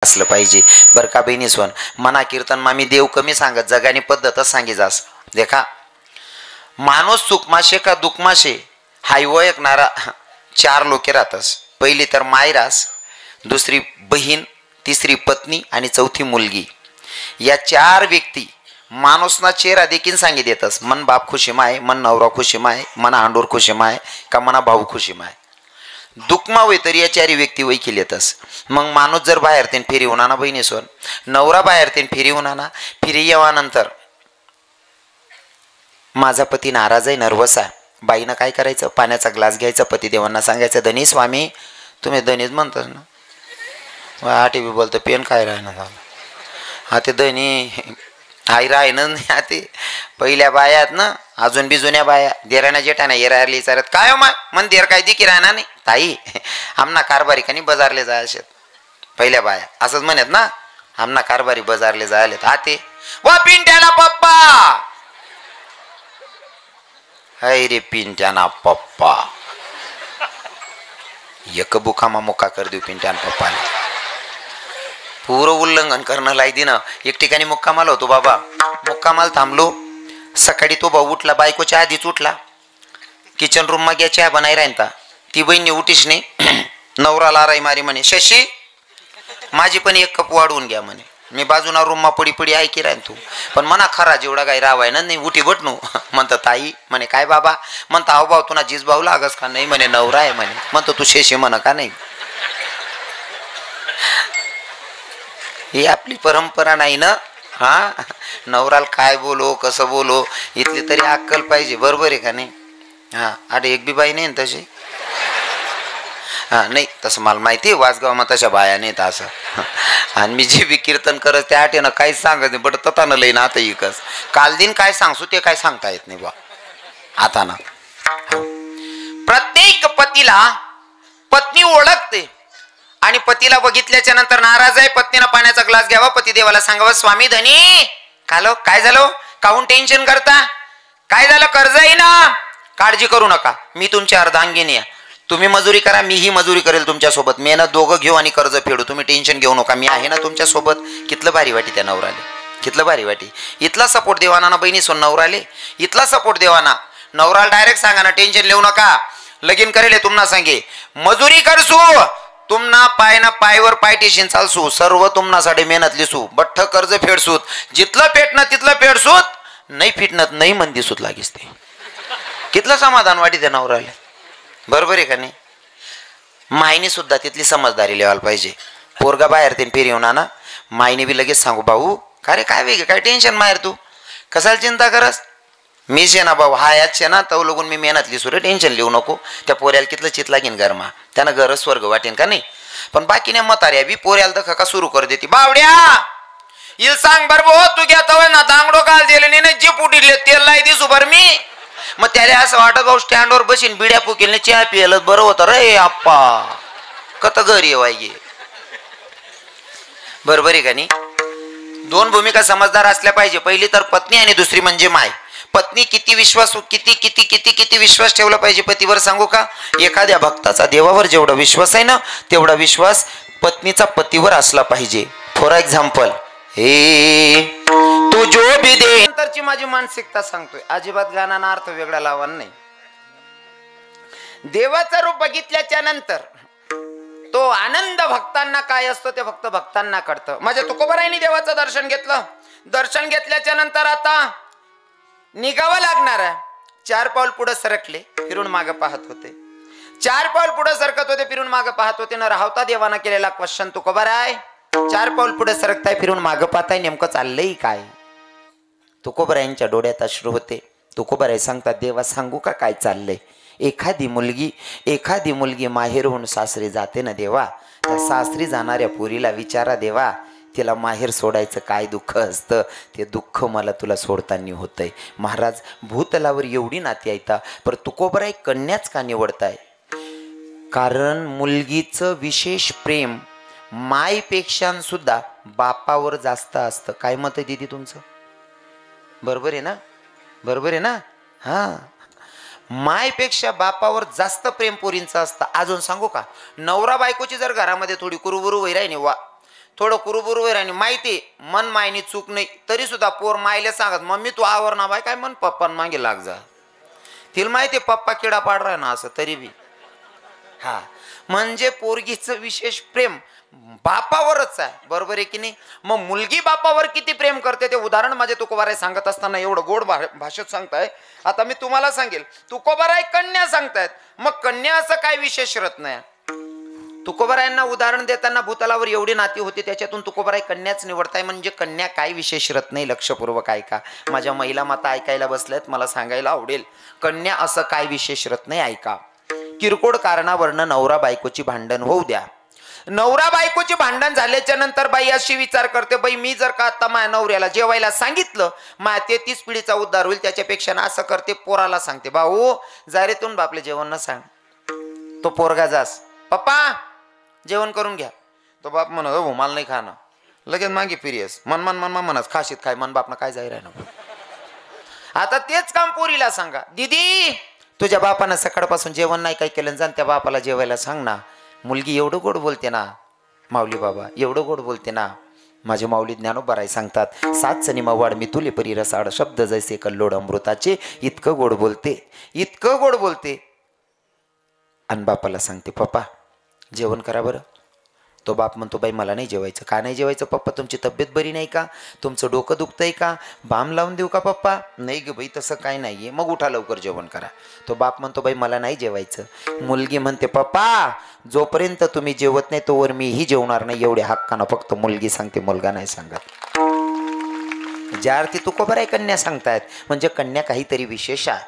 असलं पाहिजे बरं का बहिणीसोन. मना कीर्तन मामी देव कमी सांगत जगाने पद्धतच सांगी जास. देखा माणूस सुखमाशे का दुखमाशे हाय ओळखणारा चार लोके राहतस. पहिली तर मायरास, दुसरी बहीण, तिसरी पत्नी आणि चौथी मुलगी. या चार व्यक्ती माणूसना चेहरा देखील सांगी देतस. मन बाप खुशी माय, मन नवरा खुशी माय, मन हांडोर खुशी माय का मना भाऊ खुशी माय. दुखमा होय तरी या चारी व्यक्ती वैखील येतस. मग माणूस जर बाहेर तेन फेरी होणार ना बहिणीसोन, नवरा बाहेर तेन फेरी होणार ना, फेरी येवानंतर माझा पती नाराज आहे, नर्वस आहे. बाईनं काय करायचं, पाण्याचा ग्लास घ्यायचा, पतिदेवांना सांगायचं धनी स्वामी, तुम्ही धनीच म्हणतात ना, आठी बी बोलतं पेन काय राहणं झालं. हा ते धनी आई राहणं नाही. हा ते पहिल्या बायात ना, अजून बी जुन्या बाया देराना जेठाना येरायला विचारत काय हो मन देर काय दिकी राहणार नाही ताई, आमना कारभारी का नाही बजारले जाय असेल. पहिल्या बाया असंच म्हणत ना, आमना कारभारी बजारले जायलेत. हा ते वा पिंट्याला पप्पा, हाय रे पिंट्याना पप्पा, एक बुकामा मुक्का कर देऊ पिंट्यान पप्पाला. पूरं उल्लंघन करणं लाई दिन. एक ठिकाणी मुक्कामाला होतो बाबा, मुक्कामाला थांबलो. सकाळी तो भाऊ उठला, बायकोच्या आधीच उठला. किचन रूम मा घ्या चहा बनाई राहता. ती बहिणी उठीच नाही. नवराला राई मारी म्हणे, शशी माझी पण एक कप वाढवून घ्या म्हणे. मी बाजूना रूम मा पडी पडी ऐकी राहीन तू, पण म्हणा खरा जेवढा काही रावाय ना नाही उठी बटणू. म्हणतं ताई म्हणे काय बाबा, म्हणता अहो भाऊ तुला जीज भाऊ लागस का नाही म्हणे, नवरा आहे म्हणे. म्हणतो तू शेशी म्हण का नाही. ही आपली परंपरा नाही ना. हा नवराला काय बोलो कसं बोलो इथली तरी अक्कल पाहिजे, बरोबर आहे का नाही. हा अरे एक बी बाई नाही तशी. हा नाही तसं मला माहिती आहे, वासगाव मग तशा बाया नाहीत असं. आणि मी जे बी कीर्तन करत त्या आठेनं काहीच सांगत नाही, बट ततानं लई ना आता इकच काल दिन काय सांगसू ते काय सांगता येत नाही बा आता ना. प्रत्येक पतीला पत्नी ओळखते आणि पतीला बघितल्याच्या नंतर नाराज आहे. पत्नीनं पाण्याचा ग्लास घ्यावा, पतिदेवाला सांगावं स्वामी धनी कालो काय झालं, काहून टेन्शन करता, काय झालं, कर्ज आहे ना, काळजी करू नका, मी तुमची अर्धांगिनी आहे. तुम्ही मजुरी करा, मीही मजुरी करेल तुमच्यासोबत, मेहनत दोघं घेऊ आणि कर्ज फेडू, तुम्ही टेन्शन घेऊ नका, मी आहे ना तुमच्यासोबत. कितलं भारी वाटी त्या नवराले, कितलं भारी वाटी. इथला सपोर्ट देवाना ना बहिणी सोन नवराले, इथला सपोर्ट देवाना. नवराला डायरेक्ट सांगा ना टेन्शन लिहू नका, लगीन करेल तुम्हाला सांगे, मजुरी करसू तुमना पाय ना पायवर पाय टेशन चालसू, सर्व तुमनासाठी मेहनत लिसू, बठ्ठ कर्ज फेडसूत, जिथलं पेटणं तिथलं फेडसूत, नाही फिटणत नाही मन दिसूत लागीस. ते कितलं समाधान वाटी त्या नवराले, बरोबर आहे का नाही. मायने सुद्धा तिथली समजदारी लिहायला पाहिजे. पोरगा बाहेर ते फेरी होणार ना, मायने बी लगेच सांगू भाऊ का रे काय वेगळे काय टेन्शन माहेर तू कशाला चिंता करस, मीच आहे ना भाऊ, हा याच आहे ना, तो लोगून मी मेहनत लिसू रे, टेन्शन लिहू नको. त्या पोऱ्याला कितलं चित लागेन गरमा, त्यानं घर स्वर्ग वाटेन का नाही. पण बाकी नाही म्हाताऱ्या बी पोऱ्याला दखा का सुरू कर देते. बावड्या येईल सांग बर भो तू घेतो ना दांगडो काल दिले नाही जी पुटीले तेल लाई दिसू बर मी. मग त्याला असं वाटत भाऊ स्टँडवर बसीन बिड्या फुकेल चहा पियला बरं होतं रे आप्पा, कत घरी येवाय बरोबर आहे का नाही. दोन भूमिका समजदार असल्या पाहिजे, पहिली तर पत्नी आणि दुसरी म्हणजे माय. पत्नी किती विश्वास किती किती किती किती विश्वास ठेवला पाहिजे पतीवर सांगू का. एखाद्या भक्ताचा देवावर जेवढा विश्वास आहे ना तेवढा विश्वास पत्नीचा पतीवर असला पाहिजे. फॉर एक्झाम्पल हे तू जो भी दे, नंतरची माझी मानसिकता सांगतोय, अजिबात गाण्याचा अर्थ वेगळा लावा नाही. देवाचं रूप बघितल्याच्या नंतर तो आनंद भक्तांना काय असतो ते फक्त भक्तांना कळतं. माझ्या तुकोबारायांनी देवाचं दर्शन घेतलं, दर्शन घेतल्याच्या नंतर आता निघावं लागणार आहे. 4 पाऊल पुढे सरकले, फिरून मागे पाहत होते. 4 पाऊल पुढे सरकत होते, फिरून मागे पाहत होते. न राहता देवाना केलेला क्वेश्चन, तुकोबाराय 4 पाऊल पुढे सरकताय, फिरून मागे पाहताय, नेमकं चाललंय काय. तुकोबारायांच्या डोळ्यात अश्रू होते. तुकोबाराय सांगतात देवा सांगू का काय चाललंय. एखादी मुलगी माहेरहून सासरी जाते ना देवा, त्या सासरी जाणाऱ्या पोरीला विचारा देवा तिला माहेर सोडायचं काय दुःख असतं, ते दुःख मला तुला सोडताना होतंय. महाराज भूतलावर एवढी नाती आहेत, पर तुकोबाराय कन्याच का निवडताय. कारण मुलगीचं विशेष प्रेम मायपेक्षा सुद्धा बापावर जास्त असतं. काय मत आहे दीदी तुमचं, बरोबर आहे ना, बरोबर आहे ना. हा मायपेक्षा बापावर जास्त प्रेम पोरींचं असतं. अजून सांगू का, नवरा बायकोची जर घरामध्ये थोडी कुरुबुरू वैरायने वा थोडं कुरुबुरुवर आणि माहिती मन मायनी चूक नाही तरी सुद्धा पोर मायला सांगत मम्मी तू आवर ना बाय काय मन पप्पा मागे लाग जा. तिला माहिती पप्पा किडा पाड राय ना असं तरी बी. हा म्हणजे पोरगीचं विशेष प्रेम बापावरच आहे, बरोबर आहे की नाही. मग मुलगी बापावर किती प्रेम करते ते उदाहरण माझे तुकोबाराय सांगत असताना एवढं गोड भाषेत सांगताय. आता मी तुम्हाला सांगेल तुकोबाराय कन्या सांगतायत, मग कन्या असं काय विशेष रत्न आहे. तुकोबारायांना उदाहरण देताना भूतलावर एवढी नाती होती त्याच्यातून तुकोबाराय कन्याच निवडताय. म्हणजे कन्या काय विशेष रत्न आहे लक्षपूर्वक ऐका. माझ्या महिला माता ऐकायला बसल्यात, मला सांगायला आवडेल कन्या असं काय विशेष रत्न आहे ऐका. किरकोळ कारणावरनं नवरा बायकोची भांडण होऊ द्या. नवरा बायकोची भांडण झाल्याच्या नंतर बाई अशी विचार करते बाई मी जर का आता माझ्या नवऱ्याला जेवायला सांगितलं माझ्या 33 पिढीचा उद्धार होईल, त्याच्यापेक्षा ना असं करते पोराला सांगते भाऊ जारेतून बापले जेवण न सांग. तो पोरगा जास पप्पा जेवण करून घ्या. तो बाप म्हणत हो मला नाही खाणं. लगेच मागे फिरियस मन मन मन म्हणत खाशीत काय मन बापना काय जाहीर आहे ना. आता तेच काम पोरीला सांगा दीदी तुझ्या बापानं सकाळपासून जेवण नाही काय केलं जाण त्या बापाला जेवायला सांग ना. मुलगी एवढं गोड बोलते ना माऊली बाबा एवढं गोड बोलते ना. माझे माऊली ज्ञानोबाराय सांगतात 7 सनिमा वाढ मी तुले परी रसाळ शब्द जैसे कल्लोड अमृताचे. इतकं गोड बोलते इतकं गोड बोलते. आणि बापाला सांगते पप्पा जेवण करा बरं. तो बाप म्हणतो बाई मला नाही जेवायचं. का नाही जेवायचं पप्पा तुमची तब्येत बरी नाही का, तुमचं डोकं दुखतंय का, बाम लावून देऊ का पप्पा. नाही ग बाई तसं काय नाहीये मग उठा लवकर जेवण करा. तो बाप म्हणतो बाई मला नाही जेवायचं. मुलगी म्हणते पप्पा जोपर्यंत तुम्ही जेवत नाही तोवर मीही जेवणार नाही. एवढे हक्कानं फक्त मुलगी सांगते मुलगा नाही सांगत. ज्या अर्थी तुकोबाराय कन्या सांगतायत म्हणजे कन्या काहीतरी विशेष आहे.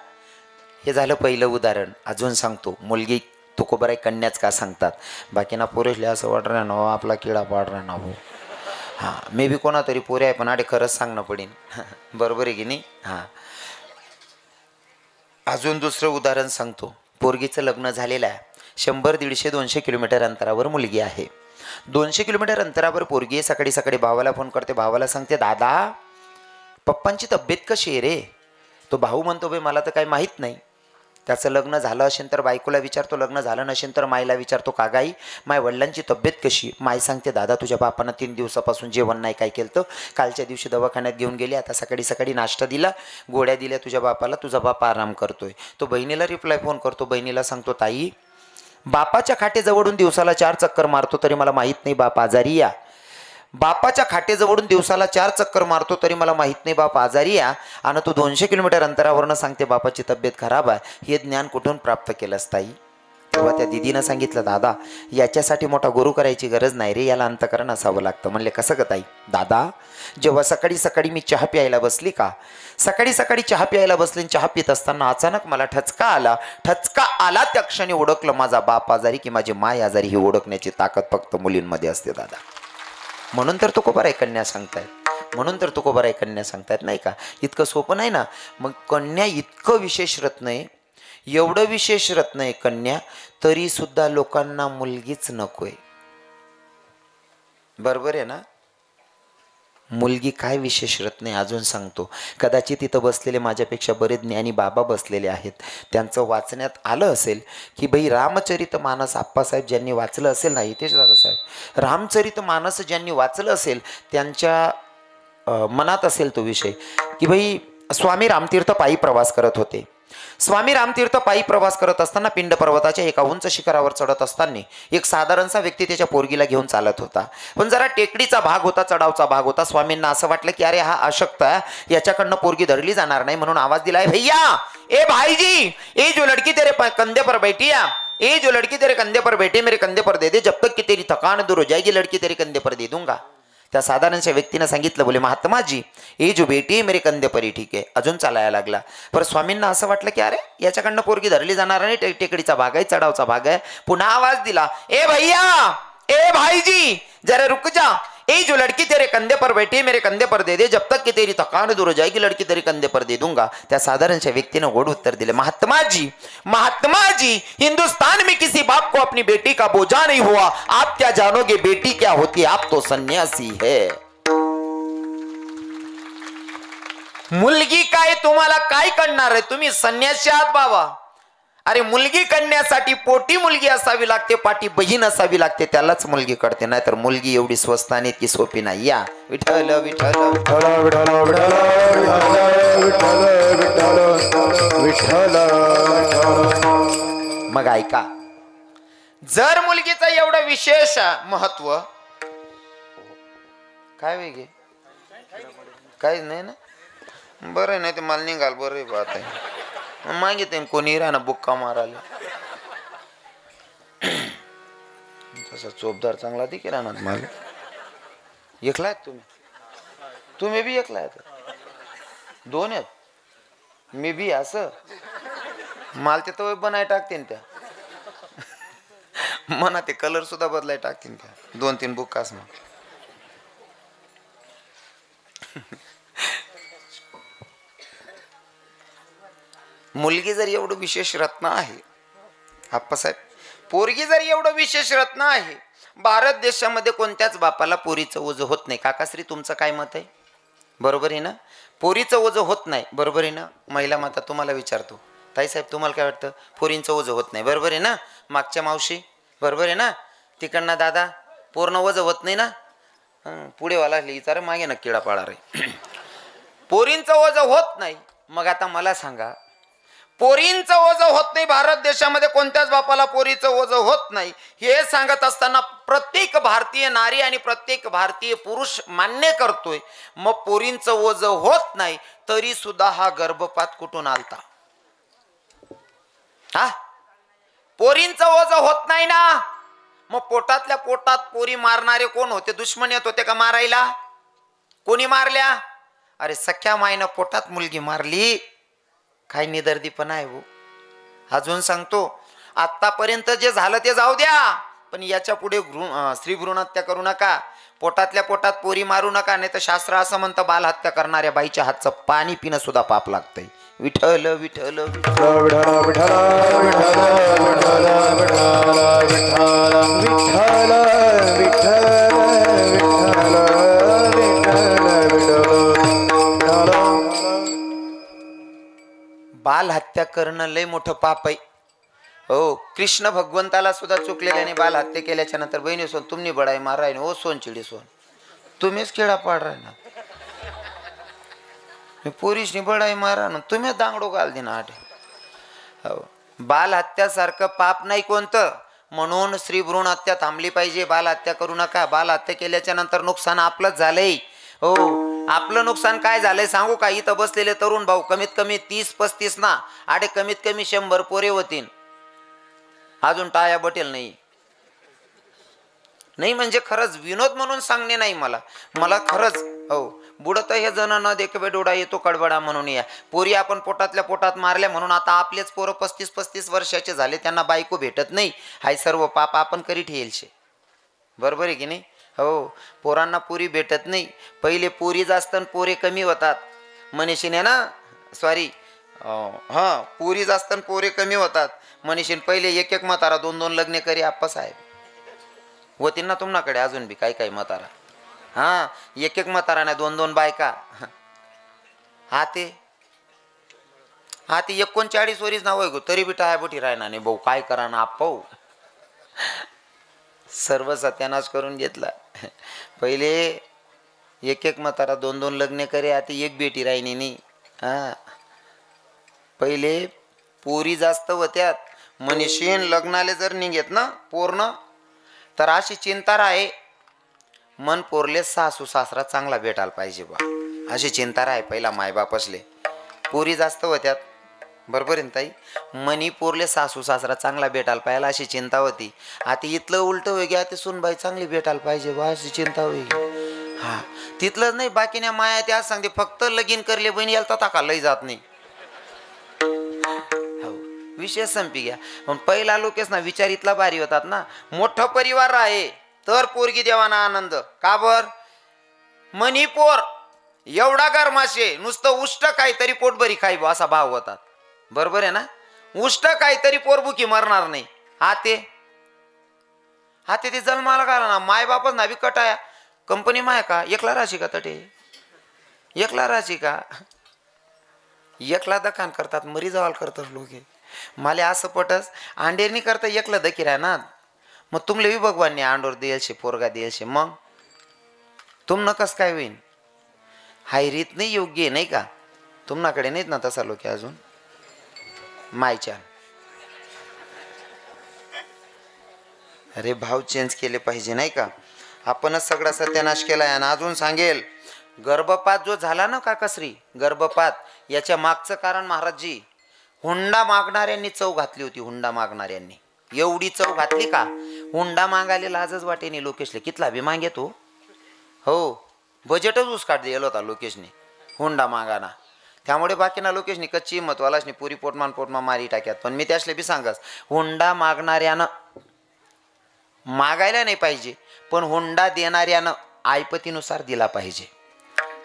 हे झालं पहिलं उदाहरण. अजून सांगतो मुलगी तुकोबाराय कन्याच का सांगतात. बाकीना पुरेशले असं वाटणार ना आपला किडा पाडणार ना हो. हां मे बी कोणा तरी पोरे आहे पण आडे खरंच सांगणं पडेन बरोबर आहे की नाही. हां अजून दुसरं उदाहरण सांगतो. पोरगीचं लग्न झालेलं आहे. 100, 150, 200 किलोमीटर अंतरावर मुलगी आहे. 200 किलोमीटर अंतरावर पोरगी आहे. सकाळी सकाळी भावाला फोन करते. भावाला सांगते दादा पप्पांची तब्येत कशी आहे रे. तो भाऊ म्हणतो बाई मला तर काही माहीत नाही. त्याचं लग्न झालं असेल तर बायकोला विचारतो, लग्न झालं नसेल तर मायला विचारतो का गाई माय वडिलांची तब्येत कशी. माय सांगते दादा तुझ्या बापानं 3 दिवसापासून जेवण नाही काय केलं तर कालच्या दिवशी दवाखान्यात घेऊन गेले. आता सकाळी सकाळी नाश्ता दिला गोळ्या दिल्या तुझ्या बापाला, तुझा बाप आराम करतोय. तो बहिणीला रिप्लाय फोन करतो. बहिणीला सांगतो ताई बापाच्या खाटेजवळून दिवसाला 4 चक्कर मारतो तरी मला माहीत नाही बाप आजारी या. बापाच्या खाटेजवळून दिवसाला 4 चक्कर मारतो तरी मला माहीत नाही बाप आजारी या. आणि तू 200 किलोमीटर अंतरावरनं सांगते बापाची तब्येत खराब आहे. हे ज्ञान कुठून प्राप्त केलंस ताई. तेव्हा त्या दिदीनं सांगितलं दादा याच्यासाठी मोठा गुरु करायची गरज नाही रे, याला अंतकरण असावं लागतं. म्हणले कसं ग ताई. दादा जेव्हा सकाळी सकाळी मी चहा प्यायला बसली का, सकाळी सकाळी चहा प्यायला बसली, चहा पित असताना अचानक मला ठचका आला. ठचका आला त्या क्षणी ओळखलं माझा बाप आजारी की माझी माय आजारी. ही ओळखण्याची ताकद फक्त मुलींमध्ये असते दादा. म्हणून तर तुकोबाराय कन्या सांगतायत. म्हणून तर तुकोबाराय कन्या सांगतायत नाही का. इतकं सोपं नाही ना. मग कन्या इतकं विशेष रत्न आहे, एवढं विशेष रत्न आहे कन्या, तरी सुद्धा लोकांना मुलगीच नकोय. बरोबर आहे ना. मुलगी काय विशेष रत्न आहे अजून सांगतो. कदाचित इथं बसलेले माझ्यापेक्षा बरेच ज्ञानी बाबा बसलेले आहेत. त्यांचं वाचण्यात आलं असेल की बाई रामचरित मानस आप्पासाहेब ज्यांनी वाचलं असेल ना हितेश दादासाहेब, रामचरित मानस ज्यांनी वाचलं असेल त्यांच्या मनात असेल तो विषय की बाई स्वामी रामतीर्थ पायी प्रवास करत होते. स्वामी रामतीर्थ पायी प्रवास करत असताना पिंड पर्वताच्या एका उंच शिखरावर चढत असताना एक साधारणसा व्यक्ती त्याच्या पोरगीला घेऊन चालत होता. पण जरा टेकडीचा भाग होता, चढावचा भाग होता. स्वामींना असं वाटलं की अरे हा अशक्त आहे, याच्याकडनं पोरगी धरली जाणार नाही, म्हणून आवाज दिलाय भैया ए भाईजी ए जो लड़की तेरे कंधे पर बैठी है, ए जो लड़की तेरे कंधे पर बैठे मेरे कंधे पर दे दे, जब तक कि तेरी थकान दूर हो जाएगी लड़की तेरे कंधे पर दे दूंगा. त्या साधारणशा व्यक्तीनं सांगितलं बोले महात्माजी ए जो बेटी मेरे कंधे परी ठीक आहे. अजून चालायला लागला. पर स्वामींना असं वाटलं की अरे याच्याकडनं पोरगी धरली जाणार नाही, टेकडीचा भाग आहे, चढावचा भाग आहे. पुन्हा आवाज दिला ए भैया ए भाईजी जरा रुक जा, ए जो लड़की तेरे कंधे पर बैठी मेरे कंधे पर दे दे, जब तक कि तेरी थकान दूर हो जाएगी लड़की तेरे कंधे पर दे दूंगा. त्या साधारणशा व्यक्तीनं गोड उत्तर दिले महात्मा जी हिंदुस्तान में किसी बाप को अपनी बेटी का बोझा नहीं हुआ. आप क्या जानोगे बेटी क्या होती, आप तो सन्यासी है. मुलगी काय तुम्हाला काय करणार आहे, तुम्ही संन्यासी आहात बाबा. अरे मुलगी करण्यासाठी पोटी मुलगी असावी लागते, पाठी बहीण असावी लागते, त्यालाच मुलगी कळते. नाहीतर मुलगी एवढी स्वस्त आणि इतकी सोपी नाही. या विठ्ठल विठ्ठल विठ्ठल. मग ऐका, जर मुलगीचं एवढं विशेष महत्व, काय वेगळे काही नाही ना, बरं नाही ते मला निघाल, बरं बात आहे. मागितले कोणी राहणार बुक्का मारायला, तसा चोपदार चांगला दे की राहणार. मला एकला आहेत तुम्ही बी एकला आहेत, दोन आहेत, मी बी असं माल ते तो बनाय टाकते त्या मना ते कलर सुद्धा बदलाय टाकतील त्या 2-3 बुक्कास. मग मुलगी जर एवढं विशेष रत्न आहे आप्पासाहेब, पोरगी जर एवढं विशेष रत्न आहे, भारत देशामध्ये कोणत्याच बापाला पोरीचं ओझं होत नाही. काकाश्री तुमचं काय मत आहे? बरोबर आहे ना, पोरीचं ओझं होत नाही, बरोबर आहे ना. महिला माता तुम्हाला विचारतो, ताईसाहेब तुम्हाला काय वाटतं? पोरींचं ओझं होत नाही, बरोबर आहे ना. मागच्या मावशी बरोबर आहे ना, तिकडनं दादा पूर्ण ओझं होत नाही ना. पुढेवाला विचार मागे ना किडा पाळा रे. पोरींचं ओझं होत नाही. मग आता मला सांगा, पोरींचं ओझं होत नाही, भारत देशामध्ये कोणत्याच बापाला पोरीचं ओझं होत नाही, हे सांगत असताना प्रत्येक भारतीय नारी आणि प्रत्येक भारतीय पुरुष मान्य करतोय, मग पोरींचं ओझं होत नाही तरी सुद्धा हा गर्भपात कुठून आलता? हा, पोरींचं ओझं होत नाही ना, मग पोटातल्या पोटात पोरी मारणारे कोण होते? दुश्मन येत होते का मारायला? कोणी मारल्या? अरे सख्या मायनं पोटात मुलगी मारली. काय निदर्दीपणा आहे हो. अजून सांगतो, आतापर्यंत जे झालं ते जाऊ द्या, पण याच्या पुढे स्त्री भ्रूण हत्या करू नका, पोटातल्या पोटात पोरी मारू नका. नाही तर शास्त्र असं म्हणतं, बालहत्या करणाऱ्या बाईच्या हातचं पाणी पिणं सुद्धा पाप लागतंय. विठ्ठल विठ्ठल बाल हत्या करणं लय मोठं पाप आहे हो. कृष्ण भगवंताला सुद्धा चुकलेल्याने बाल हत्या केल्याच्या नंतर बहिणी सोन तुम्ही बडाई माराय ओ सोन चिडी सोन, तुम्हीच खेळा पाड राहणार, पोरीशनी बडाई मारा ना, तुम्ही दांगडो घाल देना आठ. हो, बाल हत्यासारखं पाप नाही कोणतं, म्हणून स्त्री भ्रूण हत्या थांबली पाहिजे. बाल हत्या करू नका. बाल हत्या केल्याच्या नंतर नुकसान आपलंच झालंय हो. आपलं नुकसान काय झालंय सांगू का? इथं बसलेले तरुण भाऊ कमीत कमी 30-35 ना, आडे कमीत कमी 100 पोरे होतील, अजून टाया बटेल नाही. नाही म्हणजे खरंच विनोद म्हणून सांगणे नाही, मला खरंच हो. बुडत हे जण न देखवे डोळा येतो कडबडा म्हणून. या पोरी आपण पोटातल्या पोटात मारल्या म्हणून आता आपलेच पोरं 35-35 वर्षाचे झाले, त्यांना बायको भेटत नाही. हाय सर्व पाप आपण करीत येईल, बरोबर आहे की नाही हो. पोरांना पोरी भेटत नाही. पहिले पोरी जास्त पोरे कमी होतात मनीषीने ना, सॉरी हां, पोरी जास्त पोरे कमी होतात मनीषीन. पहिले एक म्हातारा 2-2 लग्न करी आप्पासाहेब होती ना तुमच्याकडे अजून बी काही म्हातारा. हां, एक म्हातारा नाही 2-2 बायका. हा ते 39 वरीच नाव आहे तरी बी टाया बोटी राहणार नाही भाऊ. काय करा ना आप्पा, सर्व सत्यानाश करून घेतला. पहिले एक म्हातारा 2-2 लग्न करे, आता एक बेटी राहिनी नाही. हा, पहिले पोरी जास्त होत्यात मनीषीन. लग्नाले जर निघेत ना पूर्ण तर अशी चिंता राहे, मन पोरले सासू सासरा चांगला भेटायला पाहिजे बा, अशी चिंता राहे पहिला मायबाप असले. पोरी जास्त होत्यात, बरोबर आहे ताई. मनी पोरले सासू सासरा चांगला भेटायला पाहिजे अशी चिंता होती. आता इथलं उलट होई गया, ते सुनबाई चांगली भेटायला पाहिजे बा अशी चिंता होई. हा, तिथलंच नाही बाकीने माया त्या सांगते फक्त लगीन करले बहिणी याला ताका लई जात नाही. विषय संपी घ्या. पण पहिला लोकेस ना विचार इथला भारी होतात ना, मोठं परिवार आहे तर पोरगी देवाना आनंद. का बर? मनी पोर एवढा गरमाशे, नुसतं उष्ट काहीतरी पोटभरी खाईब असा भाव होतात, बरोबर आहे ना. उष्ट काहीतरी पोरबुकी मरणार नाही. हाते ते जन्माला घाला ना, माय बापच ना बी कटाया कंपनी माय का एकला राशी का तटे एकला राशी का एकला दखान करतात, मरी जवाल करतात लोक. मला असं पटस अंडेरनी करता एकलं दकीर आहे ना. मग तुमले बी भगवानने अंडोर देईल शे पोरगा देईल शे, मग तुम न कस काय होईन. हाय रीत नाही योग्य नाही का. तुम्हाकडे नाहीत ना तसा लोक अजून मायच्या. अरे भाव चेंज केले पाहिजे नाही का. आपणच सगळा सत्यानाश केलाय. आणि अजून सांगेल गर्भपात जो झाला ना काकश्री, गर्भपात याच्या मागचं कारण महाराजजी हुंडा मागणाऱ्यांनी चव घातली होती. हुंडा मागणाऱ्यांनी एवढी चव घातली का हुंडा मागायला लाजच वाटेने लोकेशले. कितला बी मागे तो हो बजेटच उसकाट दिलं होता लोकेशने हुंडा मागाना. त्यामुळे बाकीना लोकेशनी कच्ची महत्वालाच नाही पुरी पोटमा मारी टाक्यात. पण मी त्यासले बी सांगस हुंडा मागणाऱ्यानं मागायला नाही पाहिजे, पण हुंडा देणाऱ्यानं आयपतीनुसार दिला पाहिजे.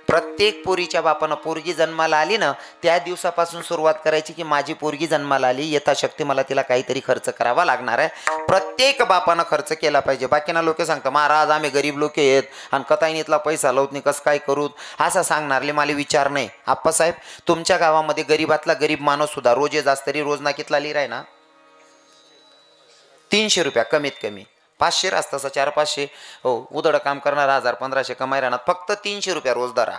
प्रत्येक पोरीच्या बापानं पोरगी जन्माला आली ना त्या दिवसापासून सुरुवात करायची की माझी पोरगी जन्माला आली, यथाशक्ती मला तिला काहीतरी खर्च करावा लागणार आहे. प्रत्येक बापानं खर्च केला पाहिजे. बाकीना लोक सांगतात महाराज आम्ही गरीब लोक आहेत आणि कताईनीतला पैसा लावत नाही कसं काय करूत असं सांगणारले मला विचार नाही. आप्पासाहेब तुमच्या गावामध्ये गरीबातला गरीब माणूस सुद्धा रोजे जास्त तरी रोजना कितला लिहिराय ना 300 रुपया कमीत कमी. 500 असतं 400-500 हो उदड काम करणारा 1000-1500 कमाई राहणार. फक्त 300 रुपया रोज दरा.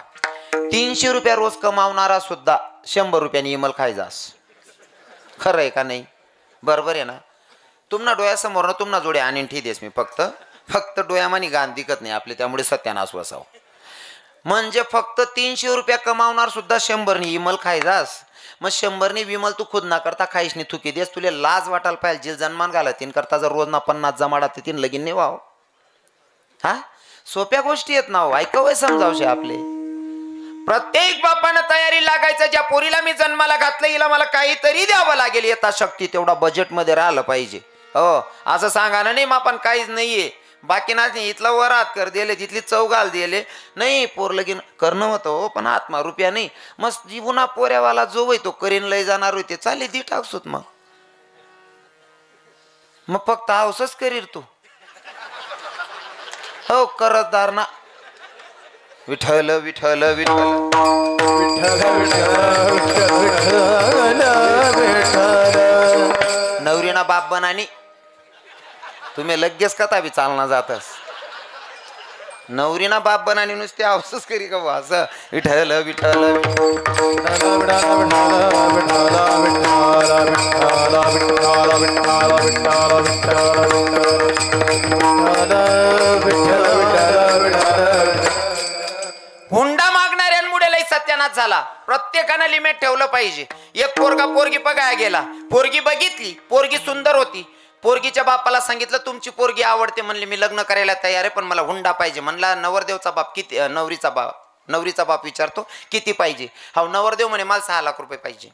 300 रुपया रोज कमावणारा सुद्धा 100 रुपयानी इमल खायजास. खरं आहे का नाही. बरोबर आहे ना. तुम्हाला डोळ्यासमोर ना तुम्हाला जोडे आणीन ठी देस मी फक्त डोळ्यामानी गाण दिकत नाही आपले. त्यामुळे सत्यानाश वसाव म्हणजे फक्त 300 रुपया कमावणार सुद्धा 100नी इमल खायजास. मग 100नी विमल तू खुद ना करता खाईश नाही थुकी देस. तुले लाज वाटायला पाहिजे. जिल जन्मान घाला तीन करता जर रोज ना 50 जमाडा तीन लगीन नाही व्हाव. हा सोप्या गोष्टी आहेत ना हो. ऐकवय समजावशे आपले. प्रत्येक बापानं तयारी लागायचं ज्या पोरीला मी जन्माला घातलं हिला मला काहीतरी द्यावं लागेल यथाशक्ती तेवढा बजेटमध्ये राहिलं पाहिजे. हो असं सांगा ना नाही मापन काहीच नाहीये बाकी ना इथला वरात कर दिले तिथली चौगाल दिले नाही पोर लगीन करणं होतं हो पण आत्मा रुपया नाही. मस्त जीवना पोऱ्यावाला जो वय तो करीन लय जाणार होते चाले दी टाकसूत. मग फक्त हाऊसच करीर तू हो करतदार ना. विठ्ठल विठ्ठल विठ्ठल नवरीना बाप बनानी तुम्ही लगेच कथा बी चालना जातस. नवरीना बाप बनानी नुसते हाऊसच करी का असं विठ्ठल विठ्ठल हुंडा मागणाऱ्यांमुळे लई सत्यानाश झाला. प्रत्येकानं लिमिट ठेवलं पाहिजे. एक पोरगा पोरगी बघायला गेला पोरगी बघितली पोरगी सुंदर होती. पोरगीच्या बापाला सांगितलं तुमची पोरगी आवडते म्हणले मी लग्न करायला तयार आहे पण मला हुंडा पाहिजे. म्हणला नवरदेवचा बाप किती नवरीचा बाप विचारतो किती पाहिजे. हा नवरदेव म्हणे मला 6 लाख रुपये पाहिजे.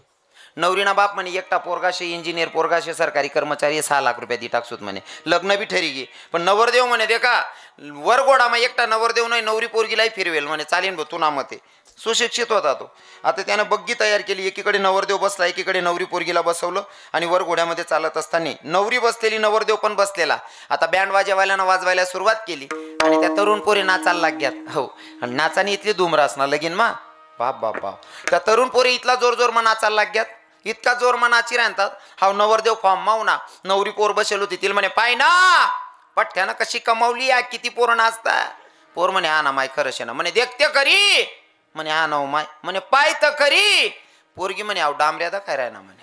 नवरीना बाप म्हणे एकटा पोरगाशे इंजिनियर पोरगाशे सरकारी कर्मचारी 6 लाख रुपये दी टाकसूत म्हणे. लग्न बी ठरी गे. पण नवरदेव म्हणे दे का वरगोडा मग एकटा नवरदेव नाही नवरी पोरगीलाही फिरवेल म्हणे चालीन भाऊ तुना मते. सुशिक्षित होता तो. आता त्यानं बग्गी तयार केली. एकीकडे नवरदेव बसला एकीकडे नवरी पोरगीला बसवलं आणि वरघोड्यामध्ये चालत असताना नवरी बसलेली नवरदेव पण बसलेला. आता बँड वाजवायला वाजवायला सुरुवात केली आणि त्या तरुण पोरी नाचायला लागल्यात. हो आणि नाचाने इथली धुमरास ना लगीन मा बाप बाप बाप. त्या तरुण पोरी इथला जोर जोर मा नाचायला लागल्यात. इतका जोर मा नाची राहतात. हा नवरदेव फॉर्म मावना नवरी पोर बसेल होती तिला म्हणे पाय ना पठ्ठ्यानं कशी कमावली या किती पोरं नाचता. पोर म्हणे हा ना माय खरंच ना म्हणे देखते करी म्हणे हा ना माय म्हणे पाय तर करी. पोरगी म्हणे अहो डांबऱ्या काय राय ना म्हणे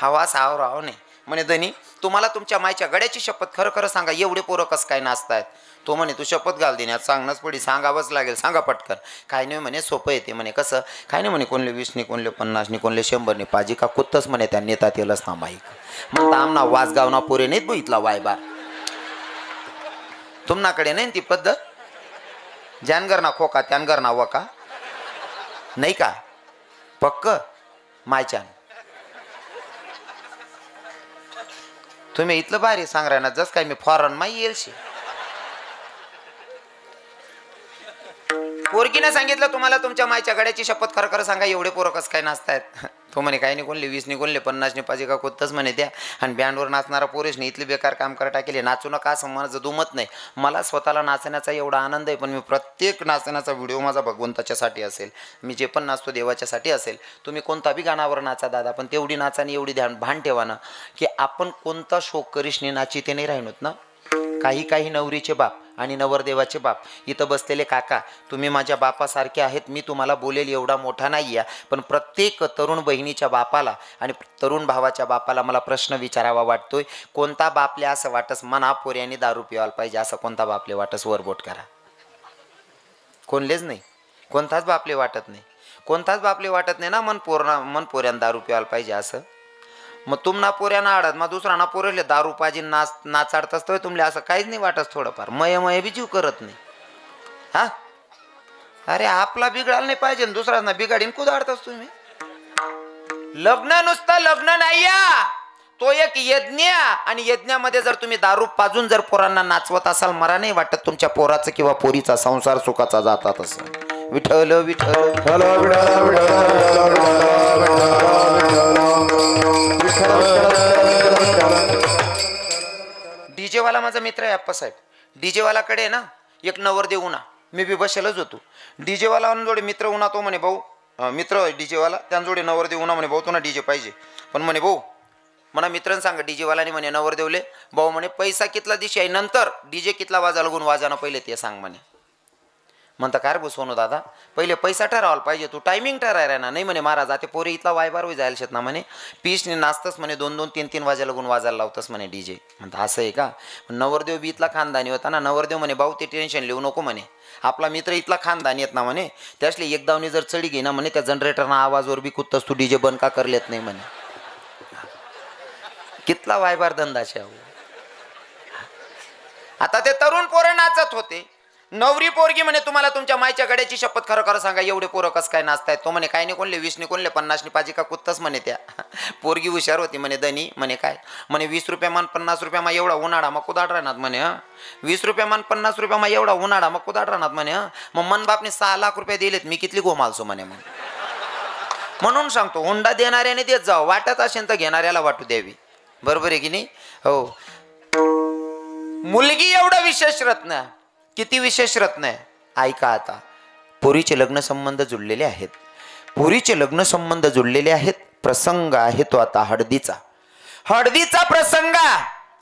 हवा साव राव नाही म्हणे धनी तुम्हाला तुमच्या मायच्या गड्याची शपथ खरं खरं सांगा एवढे पोरं कसं काय नाचतायत. तो म्हणे तू शपथ घाल देण्यात सांगणंच पडी सांगावंच लागेल सांगा पटकन. काय नाही म्हणे सोपं येते म्हणे कसं काय नाही म्हणे कोणले 20 कोणले 50 कोणले 100 पाजी का कुत्तच म्हणे त्या नेतात येलच ना माईक म्हणता आमना वाजगाव ना पोरे नाहीत बघितला वायबार. तुमनाकडे नाही ती पद्धत जानगर ना खोका त्यांगर ना वका नाही का पक्क मायच्यान. तुम्ही इथलं भारी सांग राय ना जस काय मी फॉरन माई येईल शे पोरगीने सांगितलं तुम्हाला तुमच्या मायच्या गड्याची शपथ खरं खरं सांगा एवढे पोरं कसं काय नाचतायत. तो म्हणे काही नाही कोणले 20 कोणले 50 पाहिजे का कोणतंच म्हणे द्या. आणि बँडवर नाचणारा पोरेश नाही इथले बेकार काम करा टाकेले नाचू नका असं माझं दुमत नाही. मला स्वतःला नाचण्याचा एवढा आनंद आहे. पण मी प्रत्येक नाचण्याचा व्हिडिओ माझा भगवंताच्यासाठी असेल. मी जे पण नाचतो देवाच्यासाठी असेल. तुम्ही कोणता बी गाण्यावर नाचा दादा पण तेवढी नाचा आणि एवढी भान ठेवा ना की आपण कोणता शोक करिशने नाची ते नाही राहिनोत ना. काही नवरीचे बाप आणि नवरदेवाचे बाप इथं बसलेले काका तुम्ही माझ्या बापासारखे आहेत. मी तुम्हाला बोलेल एवढा मोठा नाही आहे. पण प्रत्येक तरुण बहिणीच्या बापाला आणि तरुण भावाच्या बापाला मला प्रश्न विचारावा वाटतोय. कोणता बापले असं वाटस मना पोऱ्याने दारू पिवायला पाहिजे असं कोणता बापले वाटस वरबोट करा. कोणलेच नाही. कोणताच बापले वाटत नाही. कोणताच बापले वाटत नाही ना मन पोऱ्यानं दारू पिवायला पाहिजे असं. मग तुम ना पोऱ्यानं आडत मग दुसरा ना पोरले दारू पाहिजे नाचाडताच तर तुमले असं काहीच नाही वाटत. थोडंफार मय बी जीव करत नाही. हा अरे आपला बिघडायला नाही पाहिजे दुसरा ना बिघाडीन कुदाडताच तुम्ही. लग्न नुसतं लग्न नाही तो एक यज्ञ. आणि यज्ञामध्ये जर तुम्ही दारू पाजून जर पोरांना नाचवत असाल मला नाही वाटत तुमच्या पोराचं किंवा पोरीचा संसार सुखाचा जातात असं. विठ्ठल विठ्ठल डीजेवाला माझा मित्र आहे अप्पासाहेब. डीजेवालाकडे ना एक नवरदेव उन्हा मी बी बसेलच होतो. डीजेवाला जोडे मित्र उन्हा तो म्हणे भाऊ मित्र डीजेवाला त्यांजोडे नवरदेव उन्हा म्हणे भाऊ तो ना डीजे पाहिजे. पण म्हणे भाऊ म्हणा मित्रांनी सांगा डीजेवालाने म्हणे नवरदेवले भाऊ म्हणे पैसा कितला दिशी आहे नंतर डीजे कितला वाजा लागून वाजाना पहिले ते सांग म्हणे. म्हणता काय रे सोनू दादा पहिले पैसा ठरावायला पाहिजे तू टायमिंग ठरायला ना. नाही म्हणे महाराज आता पोरी इथला वायबार होई जायला शेत ना म्हणे पीसने नाचतच म्हणे 2-2 3-3 वाजा लागून वाजायला लावतच म्हणे डीजे. म्हणता असं आहे का. नवरदेव बी इथला खानदानी होता ना. नवरदेव म्हणे भाऊ ते टेन्शन लिहू नको म्हणे आपला मित्र इथला खानदानी येत ना म्हणे त्यासले एकदावनी जर चढी घे ना म्हणे त्या जनरेटरना आवाजवर बी कुत्तच तू डीजे बंद का करलेत नाही म्हणे. कितला वायबार धंदाचे. आता ते तरुण पोरं नाचत होते. नवरी पोरगी म्हणे तुम्हाला तुमच्या मायच्या गड्याची शपथ खरं खरं सांगा एवढे पोरं कसं काय नाचतायत. तो म्हणे काय नाही कोणले 20 कोणले 50 पाहिजे का कुत्तच म्हणे त्या. पोरगी हुशार होती म्हणे धनी म्हणे काय म्हणे 20 रुपये मान 50 रुपया मा एवढा उन्हाळा मग कुदाड राहणार म्हणे. 20 रुपये मान 50 रुपया मा एवढा उन्हाळा मग कुदाड राहणार म्हणे. मग मन बापने 6 लाख रुपये दिलेत मी कितली गोमालसो म्हणे. म्हणून सांगतो हुंडा देणाऱ्याने देत जाव वाटत असेल तर घेणाऱ्याला वाटू द्यावी. बरोबर आहे की नाही. हो मुलगी एवढं विशेष रत्न किती विशेष रत्न आहे. ऐका आता पोरीचे लग्न संबंध जुळलेले आहेत. पोरीचे लग्न संबंध जुळलेले आहेत. प्रसंग आहे तो आता हळदीचा प्रसंग.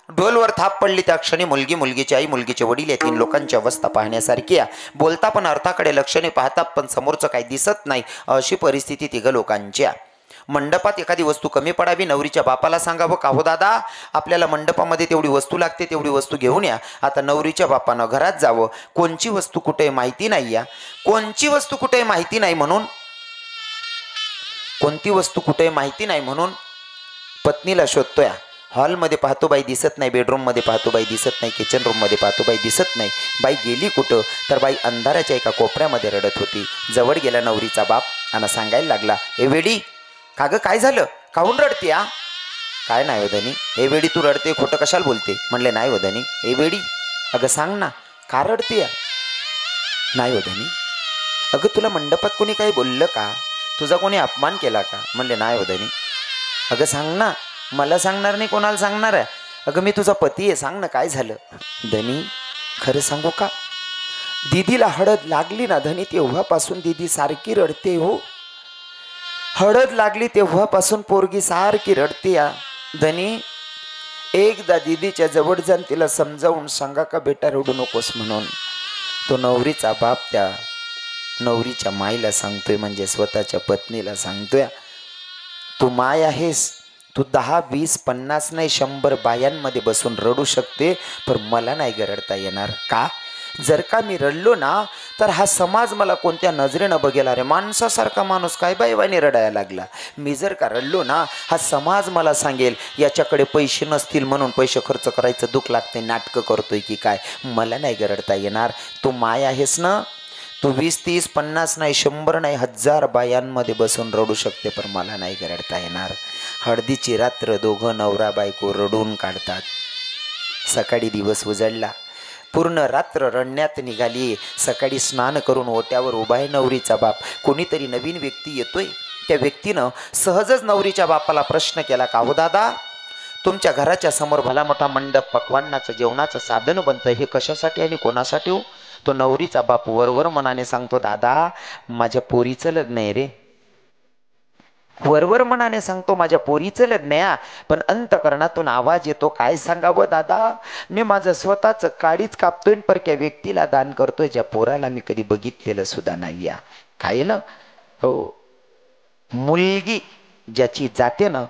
ढोलवर थाप पडली त्या क्षणी मुलगीची आई मुलगीचे वडील या 3 लोकांची अवस्था पाहण्यासारखी आहे. बोलता पण अर्थाकडे लक्षणे पाहतात पण समोरचं काही दिसत नाही अशी परिस्थिती 3 लोकांची. मंडपात एखादी वस्तू कमी पडावी नवरीच्या बापाला सांगावं का हो दादा आपल्याला मंडपामध्ये तेवढी वस्तू लागते तेवढी वस्तू घेऊन या. आता नवरीच्या बापानं घरात जावं कोणची वस्तू कुठे माहिती नाही या. कोणची वस्तू कुठे माहिती नाही म्हणून कोणती वस्तू कुठे माहिती नाही म्हणून पत्नीला शोधतोय. हॉलमध्ये पाहतो बाई दिसत नाही. बेडरूममध्ये पाहतो बाई दिसत नाही. किचन रूममध्ये पाहतो बाई दिसत नाही. बाई गेली कुठं तर बाई अंधाराच्या एका कोपऱ्यामध्ये रडत होती. जवळ गेला नवरीचा बाप आणि सांगायला लागला ए वेडी का ग काय झालं काहून रडते. काय नाही हो धनी. ए वेडी तू रडते खोटं कशाला बोलते. म्हणले नाही हो धनी. ए वेडी अगं सांग ना का रडते. नाही हो धनी. अगं तुला मंडपात कोणी काही बोललं का तुझा कोणी अपमान केला का. म्हणले नाही हो धनी. अगं सांग ना मला सांगणार नाही कोणाला सांगणार आहे. अगं मी तुझा पती आहे सांग ना काय झालं. धनी खरं सांगू का दीदीला हळद लागली ना धनी तेव्हापासून दीदी सारखी रडते हो. हळद लागली तेव्हापासून पोरगी सारखी रडते या धनी. एकदा दीदीच्या जवळ जाऊन तिला समजावून सांगा का बेटा रडू नकोस म्हणून. तो नवरीचा बाप त्या नवरीच्या माईला सांगतोय म्हणजे स्वतःच्या पत्नीला सांगतोय तू माय आहेस. तू 10 20 50 नाही 100 बायांमध्ये बसून रडू शकते पण मला नाही रडता येणार का. जर का मी रडलो ना तर हा समाज मला कोणत्या नजरेनं बघेल. अरे माणसासारखा माणूस काय बाईवाने रडायला लागला. मी जर का रडलो ना हा समाज मला सांगेल याच्याकडे पैसे नसतील म्हणून पैसे खर्च करायचं दुःख लागते नाटकं करतोय की काय. मला नाही रडता येणार. तू माय आहेस ना तू 20 30 50 नाही 100 नाही 1000 बायांमध्ये बसून रडू शकते पण मला नाही रडता येणार. हळदीची रात्र दोघं नवरा बायको रडून काढतात. सकाळी दिवस उजळला पूर्ण रात्र रडण्यात निघाली. सकाळी स्नान करून ओट्यावर उभा आहे नवरीचा बाप. कोणीतरी नवीन व्यक्ती येतोय. त्या व्यक्तीनं सहजच नवरीच्या बापाला प्रश्न केला, का हो दादा, तुमच्या घराच्या समोर भला मोठा मंडप, पक्वान्नाचं जेवणाचं साधन बनतं, हे कशासाठी आणि कोणासाठी हो? तो नवरीचा बाप वरवर मनाने सांगतो, दादा माझ्या पोरीचं लग्न आहे रे. वरवर मनाने सांगतो माझ्या पोरीचं लग्न आहे. पण अंतकरणातून आवाज येतो, काय सांगावं दादा, मी माझं स्वतःच काडीच कापतोय पर त्या व्यक्तीला दान करतोय ज्या पोराला मी कधी बघितलेलं सुद्धा नाही. काय ना हो, मुलगी ज्याची जाते ना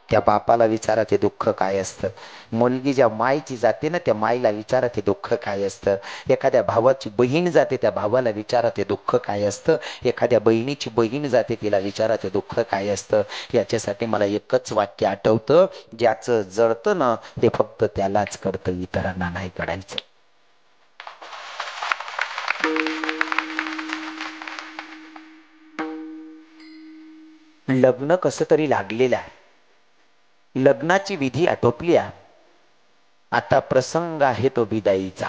त्या बापाला विचारा ते दुःख काय असतं. मुलगी ज्या मायची जाते ना त्या माईला विचारा ते दुःख काय असतं. एखाद्या भावाची बहीण जाते त्या भावाला विचारा ते दुःख काय असतं. एखाद्या बहिणीची बहीण जाते तिला विचारा ते दुःख काय असतं. याच्यासाठी मला एकच वाक्य आठवतं, ज्याचं जळतं ना ते फक्त त्यालाच कळतं, इतरांना नाही कळायचं. लग्न कसं तरी लागलेलं आहे. लग्नाची विधी आटोपली. आता प्रसंग आहे तो बिदाईचा.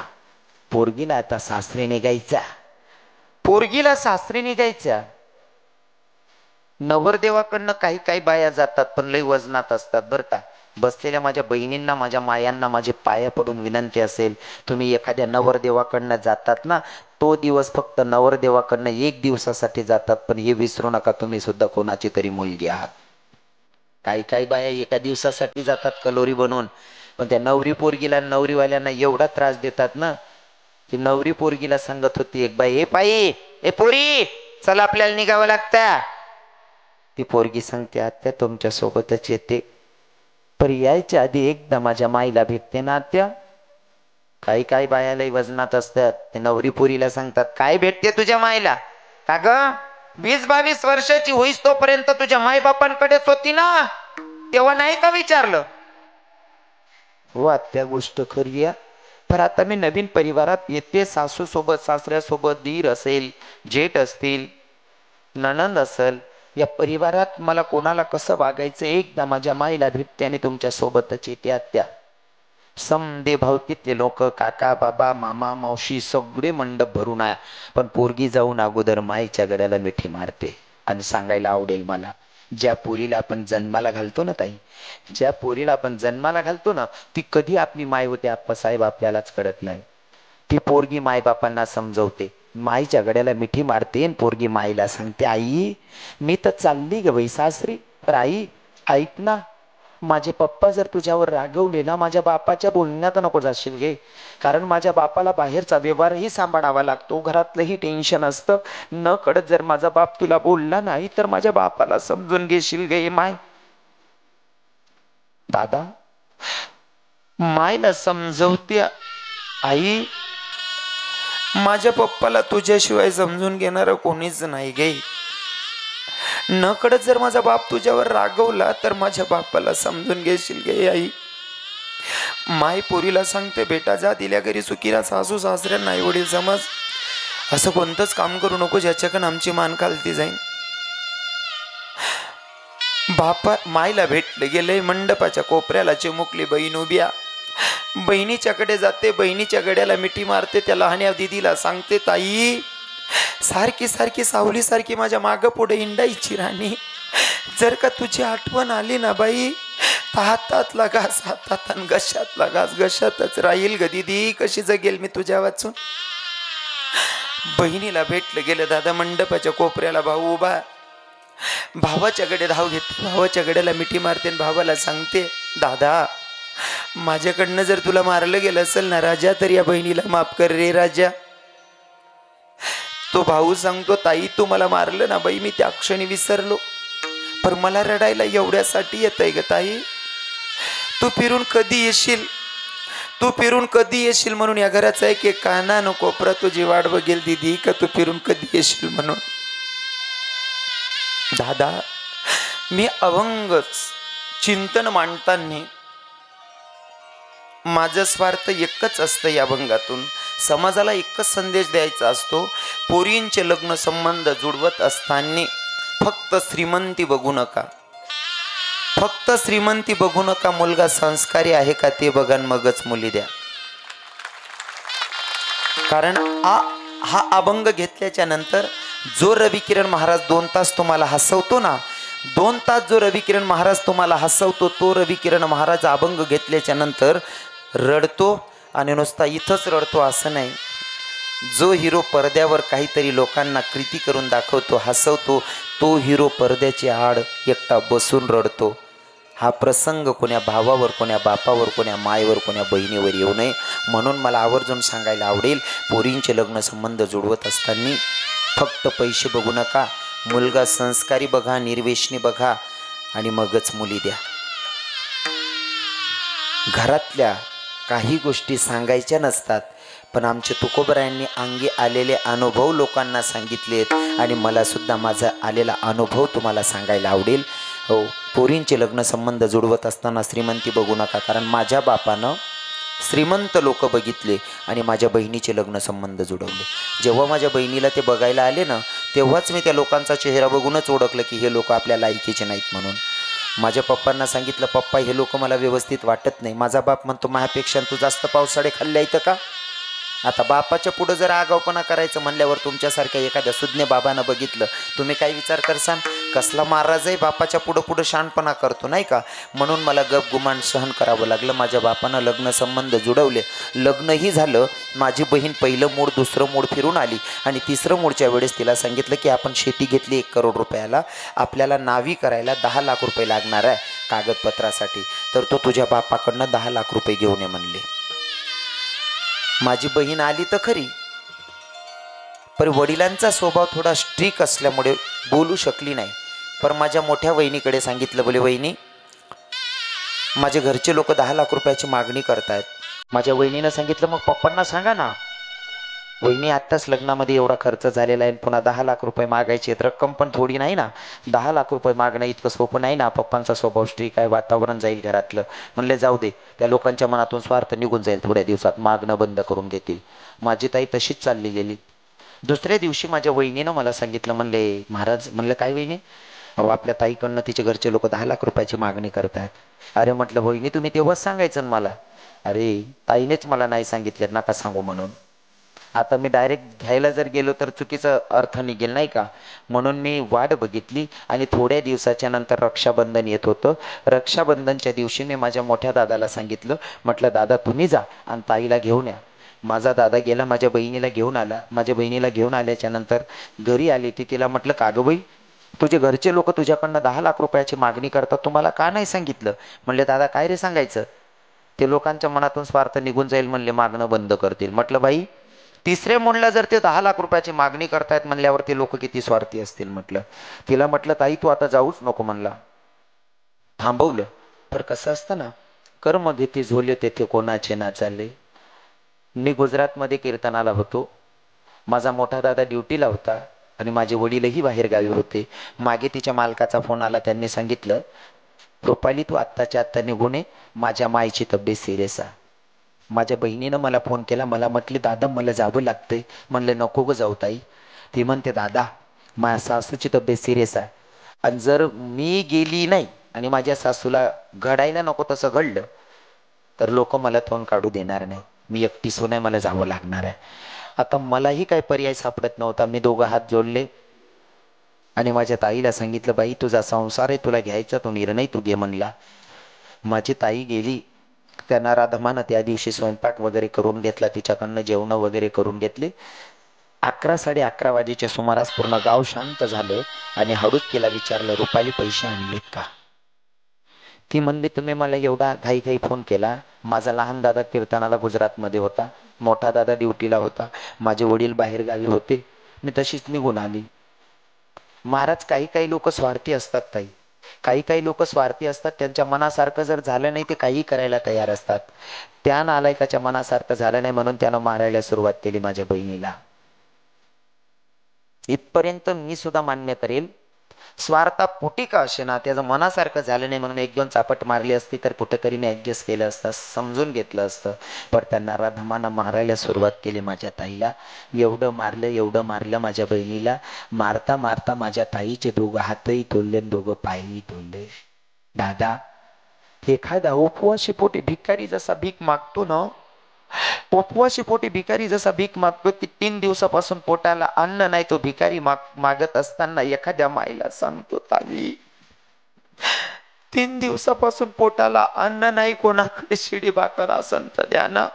पोरगीला आता सासरी निघायचा. पोरगीला सासरी निघायच्या. नवरदेवाकडनं काही काही बाया जातात पण लई वजनात असतात बरं का. बसलेल्या माझ्या बहिणींना, माझ्या मायांना माझे पाया पडून विनंती असेल, तुम्ही एखाद्या नवरदेवाकडनं जातात ना, तो दिवस फक्त नवरदेवाकडनं 1 दिवसासाठी जातात, पण हे विसरू नका तुम्ही सुद्धा कोणाची तरी मुलगी आहात. काही काही बाया एका दिवसासाठी जातात कलोरी बनवून, पण त्या नवरी पोरगीला नवरीवाल्यांना एवढा त्रास देतात ना. ती नवरी पोरगीला सांगत होती एक बाई, ए पायी ए पोरी चला आपल्याला निघावं लागतं. ती पोरगी सांगते, आत्या तुमच्या सोबतच येते, पर यायच्या आधी एकदा माझ्या माईला भेटते ना आत्या. काही काही बायालाही वजनात असतात. ते नवरी पोरीला सांगतात, काय भेटते तुझ्या माईला? का ग 20-22 वर्षाची होईस तोपर्यंत तुझ्या माई बापांकडेच होती ना, तेव्हा नाही का विचारलं? हो आत्या गोष्ट खरी आहे, पण आता मी नवीन परिवारात येते, सासू सोबत, सासऱ्यासोबत, दीर असेल, जेठ असतील, नणंद असेल, या परिवारात मला कोणाला कसं वागायचं एकदा माझ्या माईला भेटते आणि तुमच्या सोबतच येते आत्या. समदे भावकीतले लोक, काका बाबा मामा मावशी सगळे मंडप भरून आहे. पण पोरगी जाऊन अगोदर माईच्या गळ्याला मिठी मारते. आणि सांगायला आवडेल मला, ज्या पोरीला आपण जन्माला घालतो ना ताई, ज्या पोरीला आपण जन्माला घालतो ना, ती कधी आपली माय होते आप्पासाहेब आपल्यालाच कळत नाही. ती पोरगी मायबापांना समजवते, माईच्या गळ्याला मिठी मारते. पोरगी माईला सांगते, आई मी तर चालली ग बाई सासरी, पर आई ऐक ना, माझे पप्पा जर तुझ्यावर रागवले ना, माझ्या बापाच्या बोलण्यात नको जाशील गे, कारण माझ्या बापाला बाहेरचा व्यवहारही सांभाळावा लागतो, घरातलंही टेन्शन असतं. न कळत जर माझा बाप तुला बोलला नाही तर माझ्या बापाला समजून घेशील गे माय. दादा मायला समजवते, आई माझ्या पप्पाला तुझ्याशिवाय समजून घेणार कोणीच नाही गे. न कळत जर माझा बाप तुझ्यावर रागवला तर माझ्या बापाला समजून घेशील गे आई. माय पोरीला सांगते, बेटा जा दिल्या घरी सुखीला, सासू सासऱ्यांना आई वडील समज, असं कोणतंच काम करू नको ज्याच्याकडून आमची मान खालती जाईल. बापा मायला भेटले गेले, मंडपाच्या कोपऱ्याला चिमुकली बहीण उभ्या, बहिणीच्याकडे जाते, बहिणीच्या गड्याला मिठी मारते, त्या लहान्या दिदीला सांगते, ताई सारखी सारखी सावली सारखी माझ्या माग पुढे इंडायची राणी, जर का तुझी आठवण आली ना बाई, हातातला घास हातात आणि घशातला घास घशातच राहील ग दिदी, कशी जगेल मी तुझ्या वाचून. बहिणीला भेटलं गेलं दादा, मंडपाच्या कोपऱ्याला भाऊ उभा, भावाच्या गडे धाव घेते, भावाच्या गड्याला मिठी मारते, भावाला सांगते, दादा माझ्याकडनं जर तुला मारलं गेलं असेल ना राजा, तर या बहिणीला माफ कर रे राजा. तो भाऊ सांगतो, ताई तू मला मारलं ना बाई, मी त्या क्षणी विसरलो, पण मला रडायला एवढ्यासाठी येतंय ग ताई, तू फिरून कधी येशील, तू फिरून कधी येशील म्हणून या घराचा एक काना न कोपरा तुझी वाट बघेल दिदी, का तू फिरून कधी येशील म्हणून. दादा मी अभंग चिंतन मांडताना माझं स्वार्थ एकच असतं, या अभंगातून समाजाला एकच संदेश द्यायचा असतो, पोरींचे लग्न संबंध जुळवत असताना फक्त श्रीमंती बघू नका, फक्त श्रीमंती बघू नका, मुलगा संस्कारी आहे का ते बघा, मगच मुली द्या. कारण हा अभंग घेतल्याच्या नंतर जो रवी किरण महाराज 2 तास तुम्हाला हसवतो ना, 2 तास जो रवी किरण महाराज तुम्हाला हसवतो, तो रवी किरण महाराज अभंग घेतल्याच्या नंतर रडतो. आणि नुसता इथंच रडतो असं नाही, जो हिरो पडद्यावर काहीतरी लोकांना कृती करून दाखवतो, हसवतो, तो हिरो पडद्याची आड एकटा बसून रडतो. हा प्रसंग कोण्या भावावर, कोण्या बापावर, कोण्या मायवर, कोण्या बहिणीवर येऊ नये म्हणून मला आवर्जून सांगायला आवडेल. पोरींचे लग्न संबंध जुळवत असताना फक्त पैसे बघू नका, मुलगा संस्कारी बघा, निर्वेशनी बघा आणि मगच मुली द्या. घरातल्या काही गोष्टी सांगायच्या नसतात, पण आमचे तुकोबरायांनी अंगी आलेले अनुभव लोकांना सांगितलेत आणि मला सुद्धा माझा आलेला अनुभव तुम्हाला सांगायला आवडेल. हो, पोरींचे लग्न संबंध जुळवत असताना श्रीमंती बघू नका, कारण माझ्या बापानं श्रीमंत लोक बघितले आणि माझ्या बहिणीचे लग्न संबंध जुळवले. जेव्हा माझ्या बहिणीला ते बघायला आले ना, तेव्हाच मी त्या लोकांचा चेहरा बघूनच ओळखलं की हे लोक आपल्या लायकीचे नाहीत म्हणून. माझ्या पप्पांना सांगितलं, पप्पा हे लोक मला व्यवस्थित वाटत नाही. माझा बाप म्हणतो, माझ्यापेक्षा तू जास्त पावसाळे खाल्ले इथं का? आता बापाच्या पुढं जर आगावपणा करायचं म्हणल्यावर तुमच्यासारख्या एखाद्या सुज्ञ बाबानं बघितलं, तुम्ही काय विचार करसान, कसला महाराज आहे बापाच्या पुढं पुढं शहाणपणा करतो नाही का? म्हणून मला गपगुमान सहन करावं लागलं. माझ्या बापानं लग्न संबंध जुळवले, लग्नही झालं. माझी बहीण पहिलं मूड, दुसरं मूड फिरून आली आणि तिसरं मूडच्या वेळेस तिला सांगितलं की आपण शेती घेतली 1 करोड रुपयाला, आपल्याला नावी करायला 10 लाख रुपये लागणार आहे कागदपत्रासाठी, तर तो तुझ्या बापाकडनं 10 लाख रुपये घेऊन ये म्हणले. माझी बहीण आली तर खरी, पण वडिलांचा स्वभाव थोडा स्ट्रिक असल्यामुळे बोलू शकली नाही. पण माझ्या मोठ्या वहिनीकडे सांगितलं, बोले वहिनी माझे घरचे लोक 10 लाख रुपयाची मागणी करतायत. माझ्या वहिनीनं सांगितलं, मग पप्पांना सांगा ना. वहिनी आत्ताच लग्नामध्ये एवढा खर्च झालेला आहे, पुन्हा 10 लाख रुपये मागायची रक्कम पण थोडी नाही ना, 10 लाख रुपये मागणं इतकं सोपं नाही ना. पप्पांचा स्वभाव स्ट्रिक आहे, वातावरण जाईल घरातलं. म्हणले जाऊ दे, त्या लोकांच्या मनातून स्वार्थ निघून जाईल, थोड्या दिवसात मागणं बंद करून देतील. माझी ताई तशीच चालली गेली. दुसऱ्या दिवशी माझ्या वहिनीनं मला सांगितलं, म्हणले महाराज, म्हणलं काय वहिनी? अहो आपल्या ताईकडनं तिचे घरचे लोक 10 लाख रुपयाची मागणी करतायत. अरे म्हटलं वहिनी तुम्ही तेव्हाच सांगायचं मला. अरे ताईनेच मला नाही सांगितलं, नका सांगू म्हणून. आता मी डायरेक्ट घ्यायला जर गेलो तर चुकीचा अर्थ निघेल नाही का, म्हणून मी वाट बघितली. आणि थोड्या दिवसाच्या नंतर रक्षाबंधन येत होतं. रक्षाबंधनच्या दिवशी मी माझ्या मोठ्या दादाला सांगितलं, म्हटलं दादा तुम्ही जा आणि ताईला घेऊन या. माझा दादा गेला, माझ्या बहिणीला घेऊन आला. माझ्या बहिणीला घेऊन आल्याच्या नंतर घरी आली ती, तिला म्हटलं का गं बाई, तुझे घरचे लोक तुझ्याकडनं 10 लाख रुपयाची मागणी करतात, तुम्हाला का नाही सांगितलं? म्हणले दादा काय रे सांगायचं, ते लोकांच्या मनातून स्वार्थ निघून जाईल म्हणले, मागणं बंद करतील. म्हटलं बाई तिसरे म्हणलं जर ते 10 लाख रुपयाची मागणी करतायत म्हणल्यावर ते लोक किती स्वार्थी असतील म्हटलं. तिला म्हटलं ताई तू आता जाऊच नको म्हणला, थांबवलं. तर कसं असतं ना, कर्म घेते झोले तेथे कोणाचे ना चालले. मी गुजरातमध्ये कीर्तनाला होतो. माझा मोठा दादा ड्युटीला होता आणि माझे वडीलही बाहेर गावी होते. मागे तिच्या मालकाचा फोन आला, त्यांनी सांगितलं रुपाली तू आत्ताच्या आत्ता निघून ये, माझ्या माईची तब्येत सिरियस आहे. माझ्या बहिणीनं मला फोन केला, मला म्हटली दादा मला जावं लागतंय. म्हणलं नको ग जाऊ ताई. ती म्हणते दादा माझ्या सासूची तब्येत सिरियस आहे आणि जर मी गेली नाही आणि माझ्या सासूला घडायला नको तसं घडलं तर लोक मला तोंड काढू देणार नाही. मी एकटी सून आहे, मला जावं लागणार आहे. आता मलाही काही पर्याय सापडत नव्हता. मी 2 हात जोडले आणि माझ्या ताईला सांगितलं बाई तुझा संसार आहे, तुला घ्यायचा तो निर्णय तू घे म्हणला. माझी ताई गेली. त्यांना राधमानं त्या दिवशी स्वयंपाक वगैरे करून घेतला, तिच्याकडनं जेवण वगैरे करून घेतले. 11 साडे 11 वाजेच्या सुमारास पूर्ण गाव शांत झालं आणि हळूच तिला विचारलं रुपाली पैसे आणलेत का? ती म्हणली तुम्ही मला एवढा घाई घाई फोन केला. माझा लहान दादा कीर्तनाला गुजरातमध्ये होता, मोठा दादा ड्युटीला होता, माझे वडील बाहेर गावी होते, मी तशीच निघून आली. महाराज काही काही लोक स्वार्थी असतात ताई, काही काही लोक स्वार्थी असतात. त्यांच्या मनासारखं जर झालं नाही ते काही करायला तयार असतात. त्या नालायकाच्या मनासारखं झालं नाही म्हणून त्यानं मारायला सुरुवात केली माझ्या बहिणीला. इथपर्यंत मी सुद्धा मान्य करेल, स्वार्थापोटी का असे ना, त्याचं मनासारखं झालं नाही म्हणून 1-2 चापट मारली असती तर कुठेतरी मी ऍडजस्ट केलं असतं, समजून घेतलं असतं. पण त्यांना राधमानं मारायला सुरुवात केली माझ्या ताईला. एवढं मारलं माझ्या बहिणीला. मारता मारता माझ्या ताईचे 2 हातही तोडले, 2 पायही तोडले. दादा एखादा उपवाशी पोटी भिकारी जसा भीक मागतो ना, उपवाशी पोटी भिकारी जसा भीक मागतो, ती 3 दिवसापासून पोटाला अन्न नाही, तो भिकारी मागत असताना एखाद्या माईला सांगतो, ताई 3 दिवसापासून पोटाला अन्न नाही, कोणाकडे शिडी भाकर असन तर द्या ना.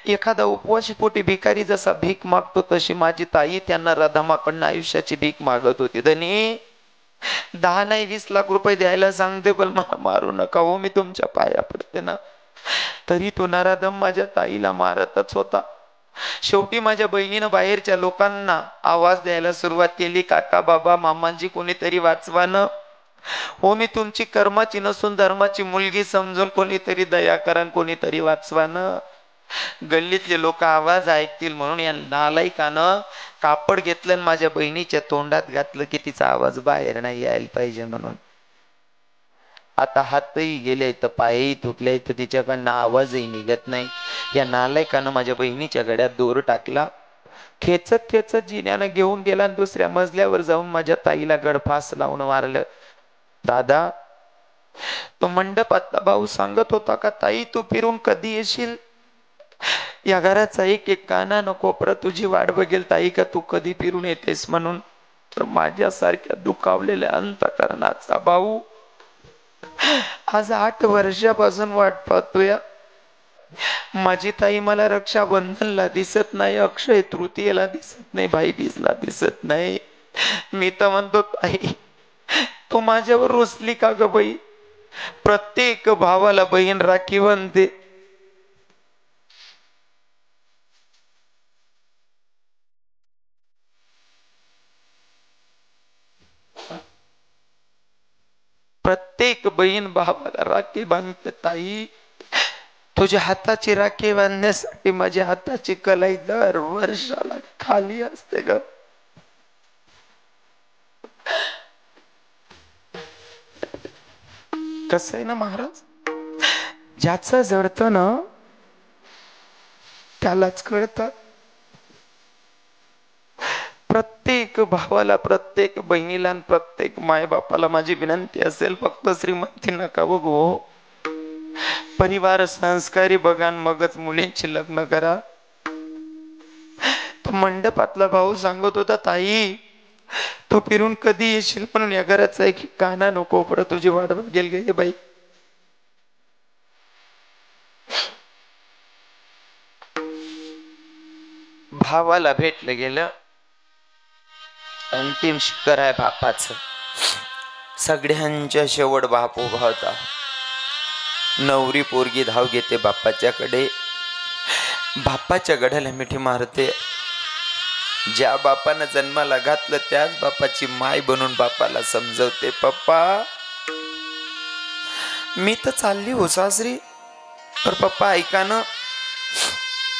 एखादा उपवाशी पोटी भिकारी जसा भीक मागतो, तशी माझी ताई त्यांना रधामाकडनं आयुष्याची भीक मागत होती. धनी 10 नाही 20 लाख रुपये द्यायला सांगते, पण मला मारू नका हो, मी तुमच्या पाया पडते ना. तरी तो नराधम माझ्या ताईला मारतच होता. शेवटी माझ्या बहिणीनं बाहेरच्या लोकांना आवाज द्यायला सुरुवात केली, काका बाबा मामांजी कोणीतरी वाचवानं, हो मी तुमची कर्माची नसून धर्माची मुलगी समजून कोणीतरी दया करा, कोणीतरी वाचवानं. गल्लीतले लोक आवाज ऐकतील म्हणून या नालायकानं कापड घेतलं आणि माझ्या बहिणीच्या तोंडात घातलं की तिचा आवाज बाहेर नाही यायला पाहिजे म्हणून. आता हातही गेले तर पायही तुटले तर तिच्याकडनं आवाजही निघत नाही. या नालायकानं माझ्या बहिणीच्या गड्यात दोर टाकला, खेचत खेचत जिन्यानं घेऊन गेला आणि दुसऱ्या मजल्यावर जाऊन माझ्या ताईला गडफास लावून मारलं. दादा, तो मंडपातला भाऊ सांगत होता का, ताई तू फिरून कधी येशील, या घराचा एक एक कानानं कोपरा तुझी वाट बघेल ताई, का तू कधी फिरून येतेस म्हणून. तर माझ्यासारख्या दुखावलेल्या अंतकरणाचा भाऊ आज 8 वर्षापासून वाट पाहतोय. माझी ताई मला रक्षाबंधनला दिसत नाही, अक्षय तृतीयेला दिसत नाही, भाईबीजला दिसत नाही. मी तर म्हणतो ताई तू माझ्यावर रुसली का ग बाई. प्रत्येक भावाला बहीण राखी बनते. प्रत्येक बहीण भावाला राखी बांधते. ताई तुझ्या हाताची राखी बांधण्यासाठी माझ्या हाताची कलाई दर वर्षाला खाली असते ग. कसं आहे ना महाराज, ज्याचं जडतं ना त्यालाच कळतं. प्रत्येक भावाला, प्रत्येक बहिणीला, प्रत्येक मायबापाला माझी विनंती असेल, फक्त श्रीमंती नका बघू, परिवार संस्कारी बघा, मगच मुलींची लग्न करा. तो मंडपातला भाऊ सांगत होता, ताई तो फिरून कधी येशील, म्हणून या घराचा एक काना नको परत तुझी वाट बघेल गे बाई. भावाला भेटलं गेलं, अंतिम शिखर आहे बापाचं. सगळ्यांच्या शेवट बाप उभा होता. नवरी पोरगी धाव घेते बापाच्याकडे, बापाच्या गड्याला मिठी मारते. ज्या बापानं जन्माला घातलं त्याच बापाची माय बनून बापाला समजवते, पप्पा मी तर चालली हो सासरी, पर पप्पा ऐका ना,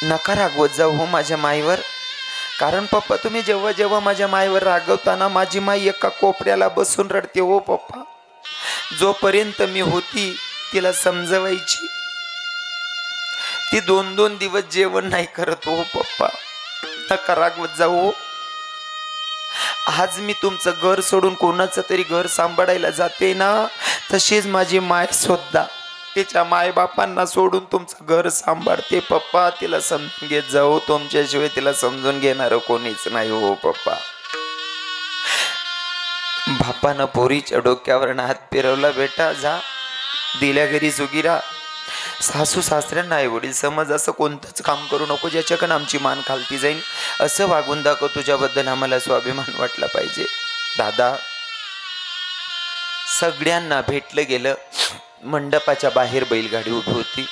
नका रागवत जाऊ हो माझ्या माईवर. कारण पप्पा तुम्ही जेव्हा जेव्हा माझ्या माईवर रागवताना माझी माई एका कोपऱ्याला बसून रडते हो पप्पा. जोपर्यंत मी होती तिला समजवायची, ती 2-2 दिवस जेवण नाही करत हो पप्पा. नका रागवत जाऊ. आज मी तुमचं घर सोडून कोणाचं तरी घर सांभाळायला जाते ना, तशीच माझी माय सुद्धा तिच्या मायबापांना सोडून तुमचं घर सांभाळते पप्पा. तिला समजून घेत जाऊ, तुमच्याशिवाय तिला समजून घेणार कोणीच नाही हो पप्पा. बापानं पोरीच्या डोक्यावर हात फिरवला, बेटा जा दिल्या घरी सुखी राहा. सासू सासऱ्यांना आई वडील समज, असं कोणतंच काम करू नको ज्याच्याकडे आमची मान खालती जाईल. असं वागून दाखव, तुझ्याबद्दल आम्हाला स्वाभिमान वाटला पाहिजे. दादा सगळ्यांना भेटलं गेलं. मंडपाच्या बाहेर बैलगाडी उभी होती.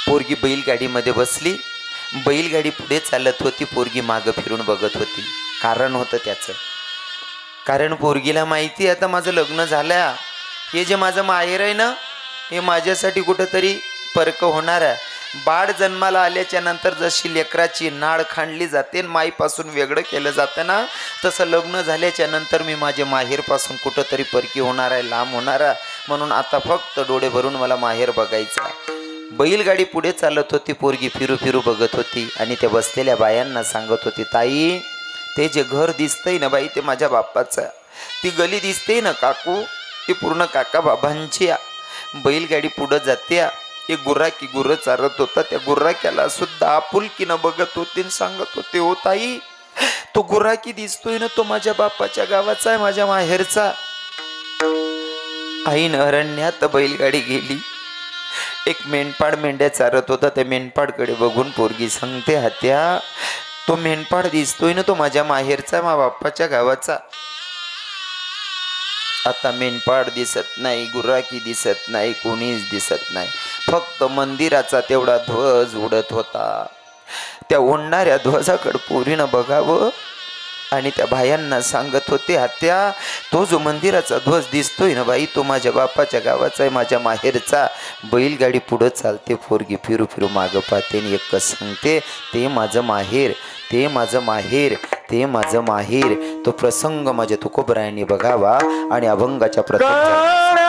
पोरगी बैलगाडीमध्ये बसली, बैलगाडी पुढे चालत होती, पोरगी मागं फिरून बघत होती. कारण होतं त्याचं, कारण पोरगीला माहिती आता माझं लग्न झालं, हे जे माझं माहेर आहे ना हे माझ्यासाठी कुठंतरी परक होणार आहे. बाळ जन्माला आल्याच्या नंतर जशी लेकराची नाळ खांडली जाते, माईपासून वेगळं केलं जातं ना, तसं लग्न झाल्याच्या नंतर मी माझ्या माहेरपासून कुठंतरी परकी होणार आहे, लांब होणार आहे. म्हणून आता फक्त डोळे भरून मला माहेर बघायचा. बैलगाडी पुढे चालत होती, पोरगी फिरू फिरू बघत होती आणि त्या बसलेल्या बायांना सांगत होती, ताई ते जे घर दिसतंय ना बाई ते माझ्या बापाचं, ती गली दिसते ना काकू ती पूर्ण काका बाबांची. बैलगाडी पुढं जाते, एक गुर्राकी गुर्र चारत होता. त्या गुर्राक्याला सुद्धा आपुलकीनं बघत होते आणि सांगत होते, हो ताई, तो गुर्राकी दिसतोय ना, तो माझ्या बापाच्या गावाचा आहे, माझ्या माहेरचा. आईन अरण्यात बैलगाडी गेली. एक मेंढपाळ मेंढ्या चारत होता. त्या मेंढपाळकडे बघून पोरगी सांगते, हात्या, तो मेंढपाळ दिसतोय ना, तो माझ्या माहेरचा, माझ्या बाप्पाच्या गावाचा. आता मेंढपाळ दिसत नाही, गुर्राकी दिसत नाही, कोणीच दिसत नाही. फक्त मंदिराचा तेवढा ध्वज उडत होता. त्या उडणाऱ्या ध्वजाकडे पोरीनं बघावं आणि त्या भायांना सांगत होते, हात्या, तो जो मंदिराचा ध्वज दिसतोय ना बाई, तो माझ्या बापाच्या गावाचा आहे, माझ्या माहेरचा. बैलगाडी पुढं चालते, पोरगी फिरू फिरू मागं पाहते आणि एकच सांगते, ते माझं माहेर, ते माझं माहेर, ते माझं माहेर. तो प्रसंग माझ्या तुकोबरायांनी बघावा आणि अभंगाच्या प्रसंग